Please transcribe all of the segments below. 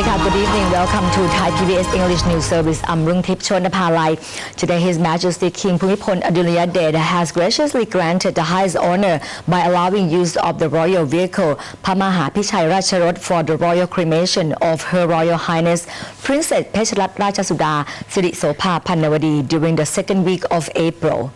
Good evening. Welcome to Thai PBS English News Service. I'm Rungtip Chonapalai. Today, His Majesty King Bhumibol Adulyadej has graciously granted the highest honor by allowing use of the royal vehicle Pamahapichai Ratcharot for the royal cremation of Her Royal Highness Princess Pecharat Rajasuda Sirisopha Pannavadi during the second week of April.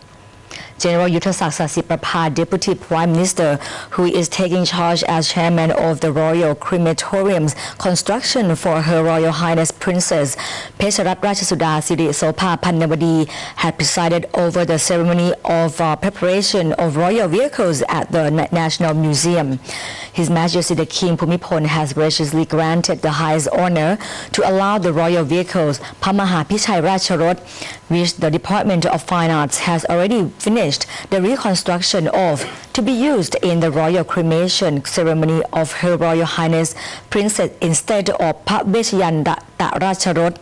General Yuthassak Sasiprapha, Deputy Prime Minister, who is taking charge as Chairman of the Royal Crematorium's construction for Her Royal Highness Princess Pecharat Rajasuda Sirisopha Pannavadi, had presided over the ceremony of preparation of royal vehicles at the National Museum. His Majesty the King Bhumibol has graciously granted the highest honor to allow the royal vehicles Pamahapichai Ratcharot, which the Department of Fine Arts has already finished the reconstruction of, to be used in the royal cremation ceremony of Her Royal Highness Princess instead of Paveshayan Ratcharot.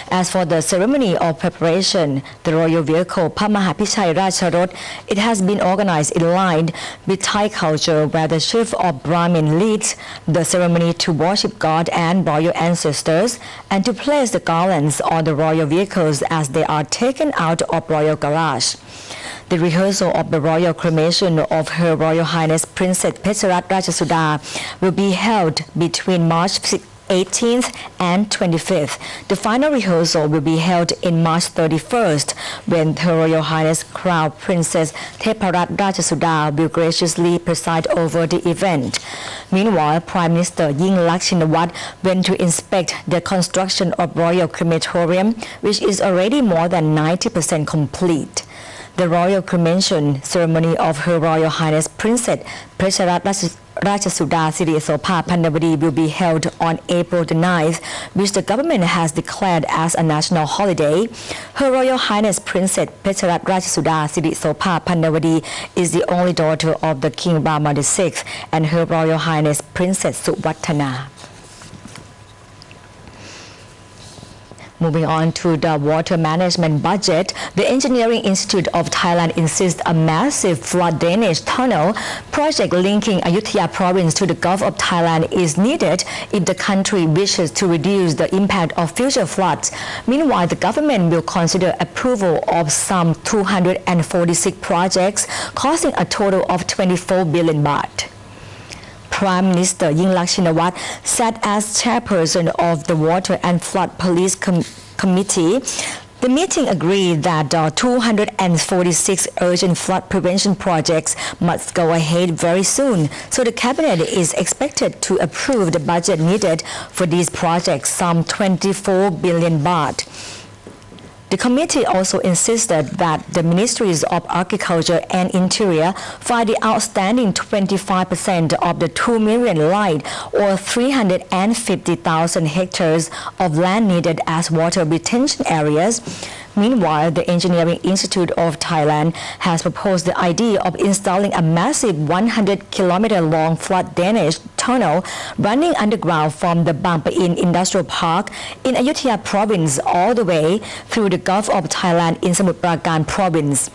As for the ceremony of preparation, the royal vehicle Pamahapichai Ratcharot, it has been organized in line with Thai culture, where the chief of Brahmin leads the ceremony to worship God and royal ancestors and to place the garlands on the royal vehicles as they are taken out of royal garage. The rehearsal of the royal cremation of Her Royal Highness Princess Pecharat Rajasuda will be held between March 18th and 25th. The final rehearsal will be held in March 31st, when Her Royal Highness Crown Princess Theparat Rajasuda will graciously preside over the event. Meanwhile, Prime Minister Yingluck Shinawatra went to inspect the construction of Royal Crematorium, which is already more than 90% complete. The royal cremation ceremony of Her Royal Highness Princess Pecharat Rajasuda Sirisopha Pannavadi will be held on April the 9th, which the government has declared as a national holiday. Her Royal Highness Princess Pecharat Rajasuda Sirisopha Pannavadi is the only daughter of the King Rama VI and Her Royal Highness Princess Suwattana. Moving on to the water management budget, the Engineering Institute of Thailand insists a massive flood drainage tunnel project linking Ayutthaya province to the Gulf of Thailand is needed if the country wishes to reduce the impact of future floods. Meanwhile, the government will consider approval of some 246 projects costing a total of 24 billion baht. Prime Minister Yingluck Shinawatra sat as chairperson of the Water and Flood Police Committee. The meeting agreed that 246 urgent flood prevention projects must go ahead very soon, so the cabinet is expected to approve the budget needed for these projects, some 24 billion baht. The committee also insisted that the Ministries of Agriculture and Interior find the outstanding 25% of the 2 million line or 350,000 hectares of land needed as water retention areas. Meanwhile, the Engineering Institute of Thailand has proposed the idea of installing a massive 100-kilometer-long flood drainage tunnel running underground from the Bang Pa-in Industrial Park in Ayutthaya Province all the way through the Gulf of Thailand in Samut Prakan Province.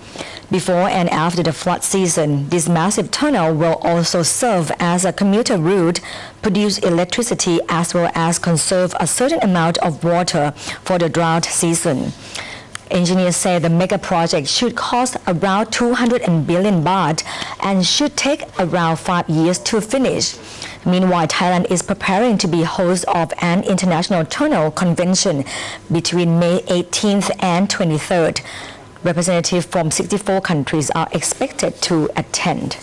Before and after the flood season, this massive tunnel will also serve as a commuter route, produce electricity, as well as conserve a certain amount of water for the drought season. Engineers say the mega project should cost around 200 billion baht and should take around 5 years to finish. Meanwhile, Thailand is preparing to be host of an international tunnel convention between May 18th and 23rd. Representatives from 64 countries are expected to attend.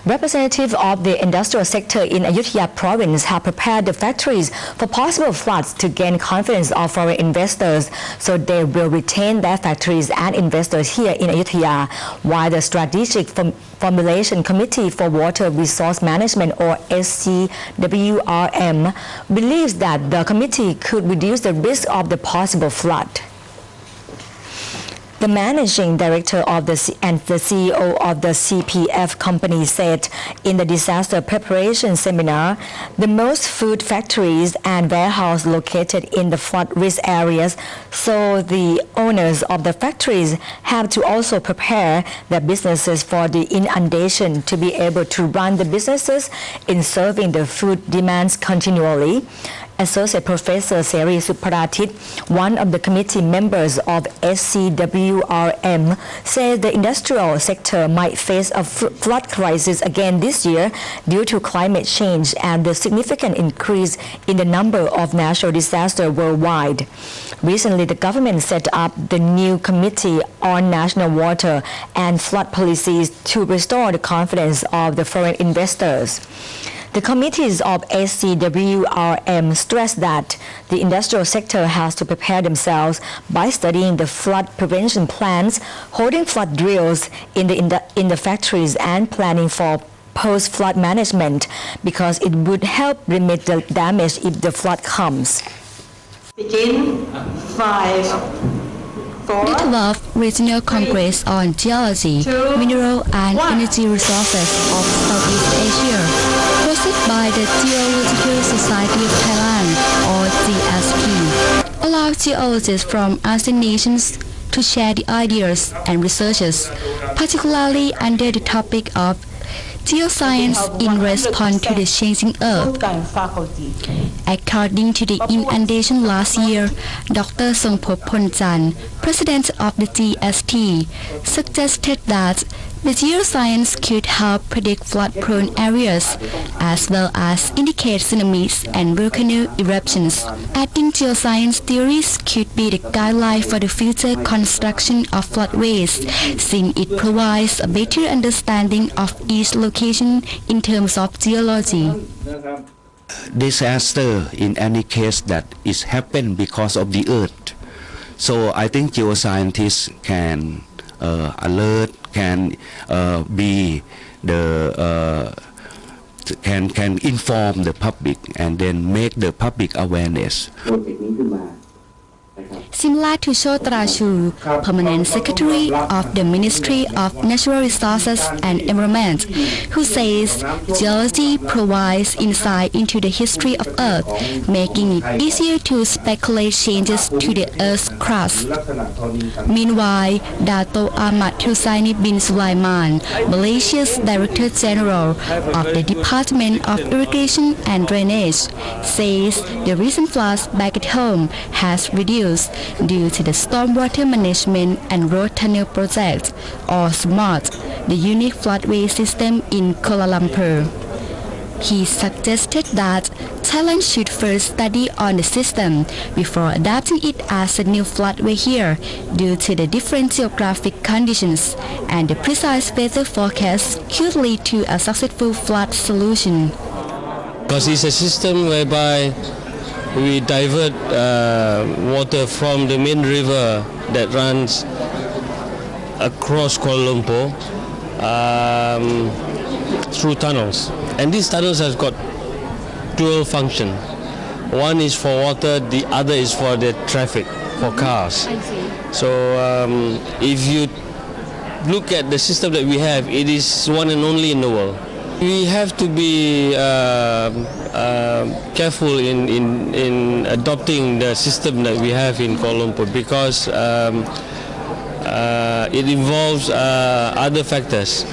Representatives of the industrial sector in Ayutthaya province have prepared the factories for possible floods to gain confidence of foreign investors, so they will retain their factories and investors here in Ayutthaya, while the Strategic Formulation Committee for Water Resource Management, or SCWRM, believes that the committee could reduce the risk of the possible flood. The managing director of the CEO of the CPF company said in the disaster preparation seminar, the most food factories and warehouses located in the flood risk areas, so the owners of the factories have to also prepare their businesses for the inundation to be able to run the businesses in serving the food demands continually. Associate Professor Seri Supratit, one of the committee members of SCWRM, says the industrial sector might face a flood crisis again this year due to climate change and the significant increase in the number of natural disasters worldwide. Recently, the government set up the new Committee on National Water and Flood Policies to restore the confidence of the foreign investors. The committees of SCWRM stress that the industrial sector has to prepare themselves by studying the flood prevention plans, holding flood drills in the factories, and planning for post-flood management because it would help limit the damage if the flood comes. Begin 5, 4. The 12th Regional Congress on Geology, Mineral and Energy Resources of Southeast Asia, hosted by the Geological Society of Thailand, or GST, allowed geologists from ASEAN nations to share the ideas and researches, particularly under the topic of geoscience in response to the changing earth. According to the inundation last year, Dr. Songpop Phonjan, president of the GST, suggested that the geoscience could help predict flood-prone areas, as well as indicate tsunamis and volcano eruptions. Adding geoscience theories could be the guideline for the future construction of floodways, since it provides a better understanding of each location in terms of geology. Disaster, in any case, that is happened because of the earth. So I think geoscientists can alert, can be the can inform the public and then make the public awareness. Similar to Chotrashu, Permanent Secretary of the Ministry of Natural Resources and Environment, who says geology provides insight into the history of Earth, making it easier to speculate changes to the Earth's crust. Meanwhile, Dato Ahmad Hussaini bin Sulaiman, Malaysia's Director General of the Department of Irrigation and Drainage, says the recent floods back at home has reduced due to the stormwater management and road tunnel project, or SMART, the unique floodway system in Kuala Lumpur. He suggested that Thailand should first study on the system before adapting it as a new floodway here due to the different geographic conditions, and the precise weather forecast could lead to a successful flood solution. Because it's a system whereby we divert water from the main river that runs across Kuala Lumpur through tunnels. And these tunnels have got dual function. One is for water, the other is for the traffic, for cars. So if you look at the system that we have, it is one and only in the world. We have to be careful in adopting the system that we have in Kuala Lumpur because it involves other factors.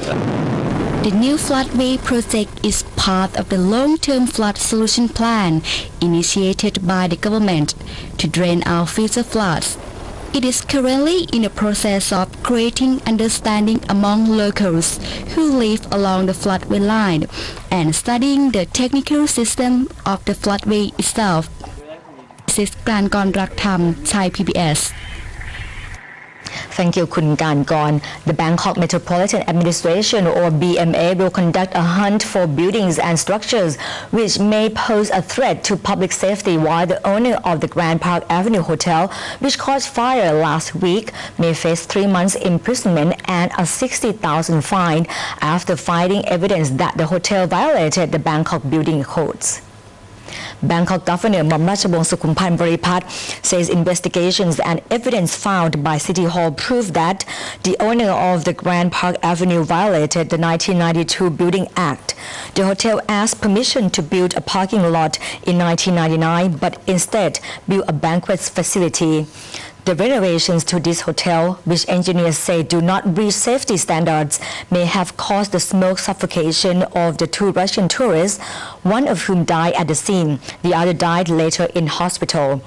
The new floodway project is part of the long-term flood solution plan initiated by the government to drain out future floods. It is currently in the process of creating understanding among locals who live along the floodway line and studying the technical system of the floodway itself. This is Krankorn Tham, ThaiPBS. Thank you, Kun Kankorn. The Bangkok Metropolitan Administration, or BMA, will conduct a hunt for buildings and structures which may pose a threat to public safety, while the owner of the Grand Park Avenue Hotel, which caught fire last week, may face 3 months imprisonment and a 60,000 fine after finding evidence that the hotel violated the Bangkok building codes. Bangkok Governor Mom Ratchabong Sukhumpan Boripat says investigations and evidence found by City Hall prove that the owner of the Grand Park Avenue violated the 1992 Building Act. The hotel asked permission to build a parking lot in 1999 but instead built a banquet facility. The renovations to this hotel, which engineers say do not reach safety standards, may have caused the smoke suffocation of the two Russian tourists, one of whom died at the scene. The other died later in hospital.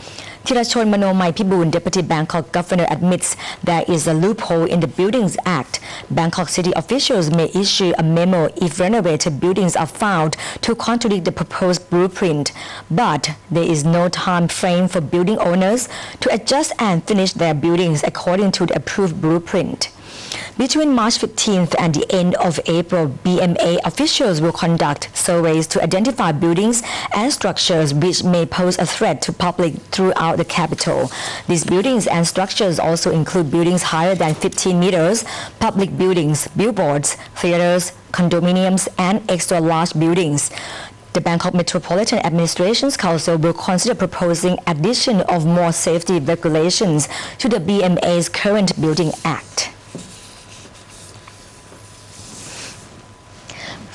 Thirachon Manomai Pibun, Deputy Bangkok Governor, admits there is a loophole in the Buildings Act. Bangkok city officials may issue a memo if renovated buildings are found to contradict the proposed blueprint. But there is no time frame for building owners to adjust and finish their buildings according to the approved blueprint. Between March 15th and the end of April, BMA officials will conduct surveys to identify buildings and structures which may pose a threat to public throughout the capital. These buildings and structures also include buildings higher than 15 meters, public buildings, billboards, theaters, condominiums, and extra-large buildings. The Bangkok Metropolitan Administration's Council will consider proposing addition of more safety regulations to the BMA's current Building Act.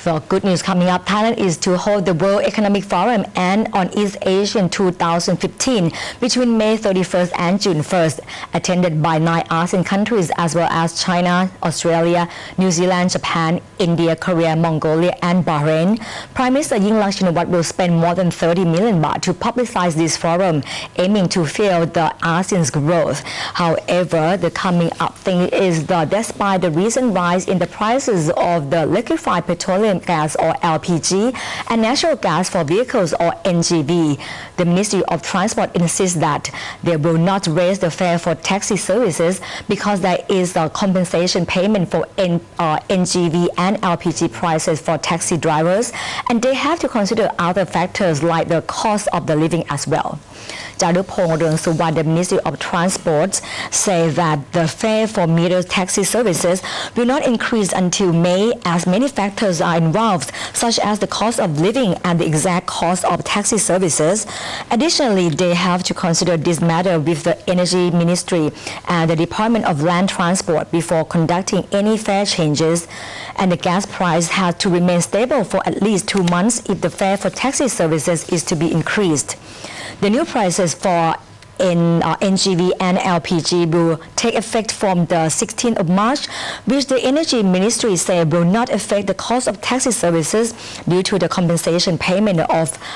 Well, good news coming up. Thailand is to hold the World Economic Forum and on East Asian 2015 between May 31st and June 1st, attended by 9 ASEAN countries as well as China, Australia, New Zealand, Japan, India, Korea, Mongolia, and Bahrain. Prime Minister Yingluck Shinawatra will spend more than 30 million baht to publicize this forum, aiming to fuel the ASEAN's growth. However, the coming up thing is that despite the recent rise in the prices of the liquefied petroleum gas or LPG and natural gas for vehicles or NGV, the Ministry of Transport insists that they will not raise the fare for taxi services because there is a compensation payment for NGV and LPG prices for taxi drivers, and they have to consider other factors like the cost of the living as well. Jadupong Rungsuwan, the Ministry of Transport, say that the fare for meter taxi services will not increase until May as many factors are involved, such as the cost of living and the exact cost of taxi services. Additionally, they have to consider this matter with the Energy Ministry and the Department of Land Transport before conducting any fare changes. And the gas price has to remain stable for at least 2 months if the fare for taxi services is to be increased. The new prices for NGV and LPG will take effect from the 16th of March, which the Energy Ministry said will not affect the cost of taxi services due to the compensation payment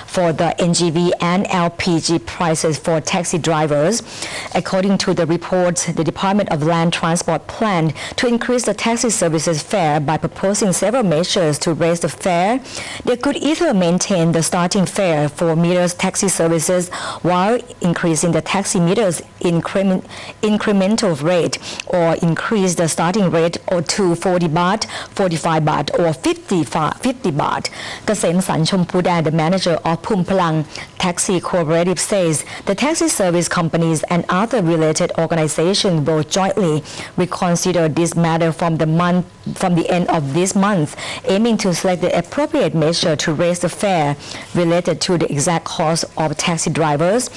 for the NGV and LPG prices for taxi drivers. According to the reports, the Department of Land Transport planned to increase the taxi services fare by proposing several measures to raise the fare. They could either maintain the starting fare for meters taxi services while increasing the taxi meters incremental rate, or increase the starting rate to 40 baht, 45 baht, or 50 baht. Kasem San Chompudan, the manager of Phum Phalang Taxi Cooperative, says the taxi service companies and other related organizations will jointly reconsider this matter from the end of this month, aiming to select the appropriate measure to raise the fare related to the exact cost of taxi drivers.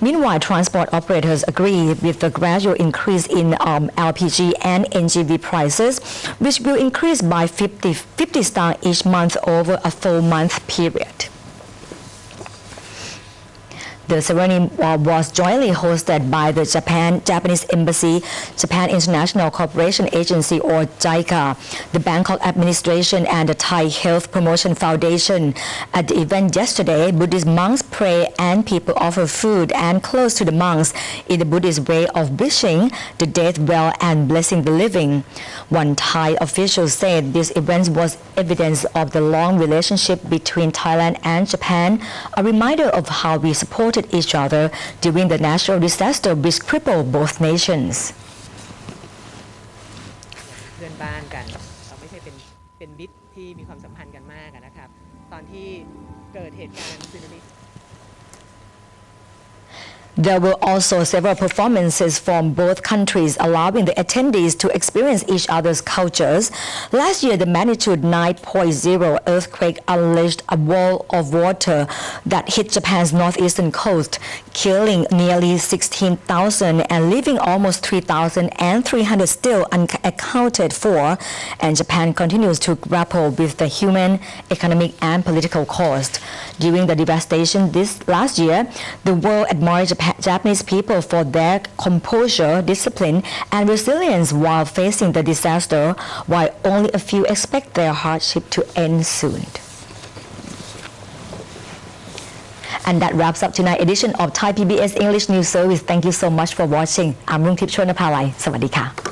Meanwhile, transport operators agree with the gradual increase in LPG and NGV prices, which will increase by 50 star each month over a 4-month period. The ceremony was jointly hosted by the Japanese Embassy, Japan International Cooperation Agency or JICA, the Bangkok Administration, and the Thai Health Promotion Foundation. At the event yesterday, Buddhist monks pray and people offer food and clothes to the monks in the Buddhist way of wishing the dead well and blessing the living. One Thai official said this event was evidence of the long relationship between Thailand and Japan, a reminder of how we supported each other during the natural disaster which crippled both nations. เพื่อนบ้านกันเราไม่ใช่เป็นมิตรที่มีความสัมพันธ์กันมากนะครับตอนที่เกิดเหตุการณ์สึนามิ There were also several performances from both countries, allowing the attendees to experience each other's cultures. Last year, the magnitude 9.0 earthquake unleashed a wall of water that hit Japan's northeastern coast, killing nearly 16,000 and leaving almost 3,300 still unaccounted for. And Japan continues to grapple with the human, economic, and political cost. During the devastation this last year, the world admired Japanese people for their composure, discipline, and resilience while facing the disaster, while only a few expect their hardship to end soon. And that wraps up tonight's edition of Thai PBS English News Service. Thank you so much for watching. I'm Rungtip Chonapalai. สวัสดีค่ะ